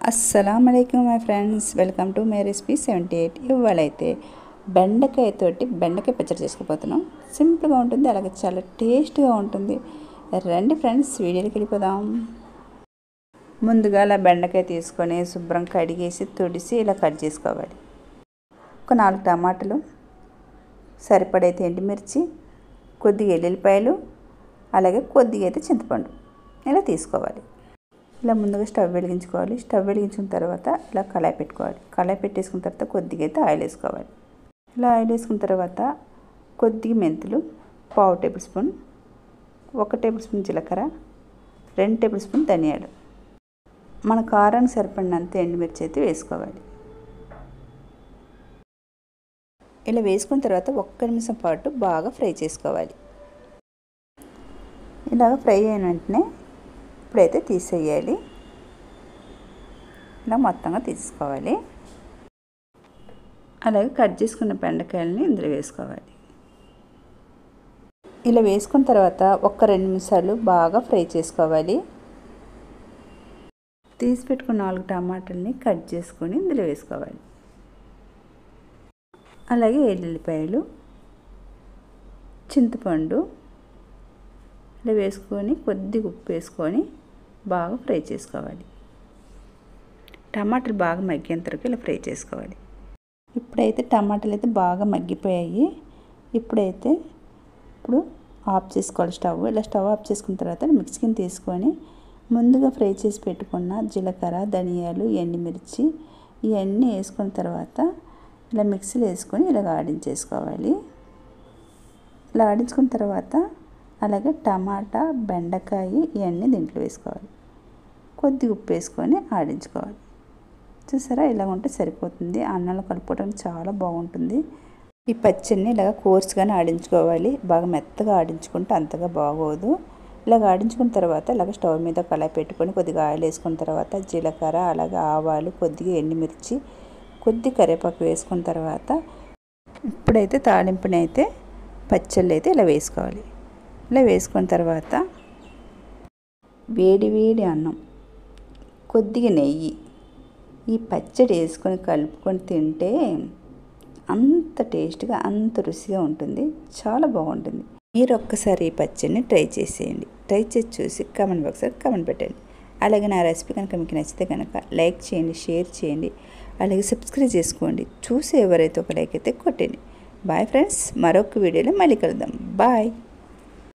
అస్సలాముఅలైకుం my friends, welcome to my recipe 78. ఇవాళైతే బెండకాయతోటి బెండకాయ పచ్చడి చేసుకోబోతున్నాం. సింపుల్గా ఉంటుంది, అలాగే చాలా టేస్ట్గా ఉంటుంది. రండి ఫ్రెండ్స్, వీడియోకి వెళ్ళిపోదాం. ముందుగా అలా బెండకాయ తీసుకొని శుభ్రం కడిగేసి తుడిసి ఇలా కట్ చేసుకోవాలి. ఒక 4 టమాటాలు, సరిపడైతే ఎండుమిర్చి, కొద్దిగా ఎల్లుల్లిపాయలు, అలాగే కొద్దిగా అయితే చింతపండు ఇలా తీసుకోవాలి. ఇలా ముందుగా స్టవ్ వెలిగించుకోవాలి. స్టవ్ వెలిగించిన తర్వాత ఇలా కళాయి పెట్టుకోవాలి. కళాయి పెట్టేసుకున్న తర్వాత కొద్దిగా అయితే ఆయిల్ వేసుకోవాలి. ఇలా ఆయిల్ వేసుకున్న తర్వాత కొద్దిగా మెంతులు, 1/2 టేబుల్ స్పూన్, 1 టేబుల్ స్పూన్ జీలకర్ర, 2 టేబుల్ స్పూన్ ధనియాలు, మన కారానికి సరిపడినంత ఎండుమిర్చి అయితే వేసుకోవాలి. ఇలా వేసుకున్న తర్వాత 1 నిమిషం పాటు బాగా ఫ్రై చేసుకోవాలి. ఇలాగ ఫ్రై అయిన వెంటనే ఇప్పుడైతే తీసేయాలి. ఇలా మొత్తంగా తీసుకోవాలి. అలాగే కట్ చేసుకున్న బెండకాయలని ఇందులో వేసుకోవాలి. ఇలా వేసుకున్న తర్వాత 1-2 నిమిషాలు బాగా ఫ్రై చేసుకోవాలి. తీసి పెట్టుకున్న 4 టమాటాలని కట్ చేసుకొని ఇందులో వేసుకోవాలి. అలాగే ఎల్లుల్లిపాయలు, చింతపండు ఇలా వేసుకొని కొద్దిగా ఉప్పు వేసుకొని బాగా ఫ్రై చేసుకోవాలి. టమాటాలు బాగా మగ్గేంత వరకు ఇలా ఫ్రై చేసుకోవాలి. ఇప్పుడైతే టమాటాలు అయితే బాగా మగ్గిపోయాయి. ఇప్పుడు ఆఫ్ చేసుకోవాలి స్టవ్. ఇలా స్టవ్ ఆఫ్ చేసుకున్న తర్వాత మిక్సీని తీసుకొని ముందుగా ఫ్రై చేసి పెట్టుకున్న జీలకర్ర, ధనియాలు, ఎండుమిర్చి ఇవన్నీ వేసుకున్న తర్వాత ఇలా మిక్సీలో వేసుకొని ఇలా ఆడించేసుకోవాలి. ఇలా ఆడించుకున్న తర్వాత అలాగే టమాటా, బెండకాయ ఇవన్నీ దీంట్లో వేసుకోవాలి. కొద్దిగా ఉప్పు వేసుకొని ఆడించుకోవాలి. చూసారా, ఇలా ఉంటే సరిపోతుంది. అన్నంలో కలుపుకోవడానికి చాలా బాగుంటుంది. ఈ పచ్చడిని ఇలాగ కోర్సుగానే ఆడించుకోవాలి. బాగా మెత్తగా ఆడించుకుంటే అంతగా బాగోదు. ఇలాగ ఆడించుకున్న తర్వాత ఇలాగ స్టవ్ మీద కళాయి పెట్టుకొని కొద్దిగా ఆయిల్ వేసుకున్న తర్వాత జీలకర్ర, అలాగే ఆవాలు, కొద్దిగా ఎండుమిర్చి, కొద్ది కరివేపాకు వేసుకున్న తర్వాత ఇప్పుడైతే తాలింపునైతే పచ్చళ్ళు అయితే ఇలా వేసుకోవాలి. ఇలా వేసుకున్న తర్వాత వేడి వేడి అన్నం, కొద్దిగా నెయ్యి, ఈ పచ్చడి వేసుకొని కలుపుకొని తింటే అంత టేస్ట్గా, అంత రుచిగా ఉంటుంది. చాలా బాగుంటుంది. మీరు ఒక్కసారి ఈ పచ్చడిని ట్రై చేసేయండి. ట్రై చేసి చూసి కామెంట్ బాక్స్లో కామెంట్ పెట్టండి. అలాగే నా రెసిపీ కనుక మీకు నచ్చితే కనుక లైక్ చేయండి, షేర్ చేయండి, అలాగే సబ్స్క్రైబ్ చేసుకోండి. చూసి ఎవరైతే ఒక లైక్ అయితే కొట్టండి. బాయ్ ఫ్రెండ్స్, మరొక వీడియోలో మళ్ళీ కలుద్దాం. బాయ్.